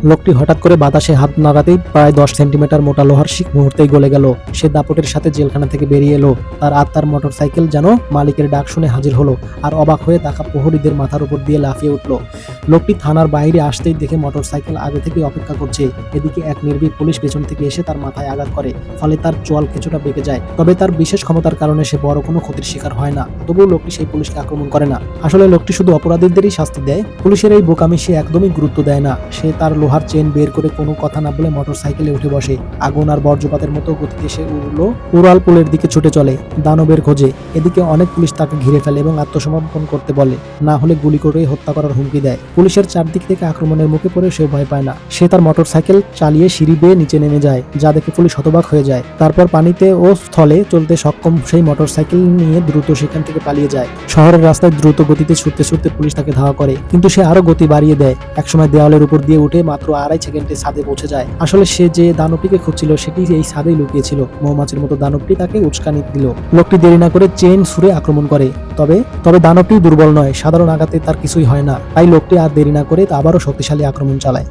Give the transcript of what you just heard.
লোকটি হঠাৎ করে বাতাসে হাত নাড়াতেই প্রায় 10 সেন্টিমিটার মোটা লোহার শিক মুহূর্তেই গলে গেল। সে দাপটের সাথে জেলখানা থেকে বেরিয়ে এলো। তার আত্মার মোটরসাইকেল যেন মালিকের ডাক শুনে হাজির হলো, আর অবাক হয়ে থাকা প্রহরীদের মাথার উপর দিয়ে লাফিয়ে উঠল। লোকটি থানার বাইরে আসতেই দেখে মোটরসাইকেল আগে থেকেই অপেক্ষা করছে। এদিকে এক নির্ভীক পুলিশ পেছন থেকে এসে তার মাথায় আঘাত করে, ফলে তার চোয়াল কিছুটা বেঁকে যায়। তবে তার বিশেষ ক্ষমতার কারণে সে বড় কোনো ক্ষতির শিকার হয় না। তবুও লোকটি সেই পুলিশকে আক্রমণ করে না। আসলে লোকটি শুধু অপরাধীদেরই শাস্তি দেয়, পুলিশের এই বোকামি সে একদমই গুরুত্ব দেয় না। সে তার লোহার চেন বের করে কোনো কথা না বলে মোটরসাইকেলে উঠে বসে। আগুন আর বজ্রপাতের মতো গতিতে সে উড়াল পুলের দিকে ছুটে চলে, দানবের খোঁজে। এদিকে অনেক পুলিশ তাকে ঘিরে ফেলে এবং আত্মসমর্পণ করতে বলে, না হলে গুলি করে হত্যা করার হুমকি দেয়। পুলিশের চারদিক থেকে আক্রমণের মুখে পড়ে সে ভয় পায় না। সে তার মোটরসাইকেল চালিয়ে সিঁড়ি বেয়ে নিচে নেমে যায়, যা দেখে পুলিশ হতবাক হয়ে যায়। তারপর পানিতে ও স্থলে চলতে সক্ষম সেই মোটরসাইকেল নিয়ে দ্রুত সেখান থেকে পালিয়ে যায়। শহরের রাস্তায় দ্রুত গতিতে ছুটতে ছুটতে পুলিশ তাকে ধাওয়া করে, কিন্তু সে আরো গতি বাড়িয়ে দেয়। একসময় দেওয়ালের উপর দিয়ে উঠে মাত্র 2.5 সেকেন্ডে ছাদে পৌঁছে যায়। আসলে সে যে দানবটিকে খুঁজছিল সেটি এই ছাদেই লুকিয়েছিল। মৌমাছির মতো দানবটি তাকে উস্কানি দিল। লোকটি দেরি না করে চেইন ছুঁড়ে আক্রমণ করে। তবে দানবটি দুর্বল নয়, সাধারণ আঘাতে তার কিছুই হয় না। তাই লোকটি আর দেরি না করে আবারও শক্তিশালী আক্রমণ চালায়।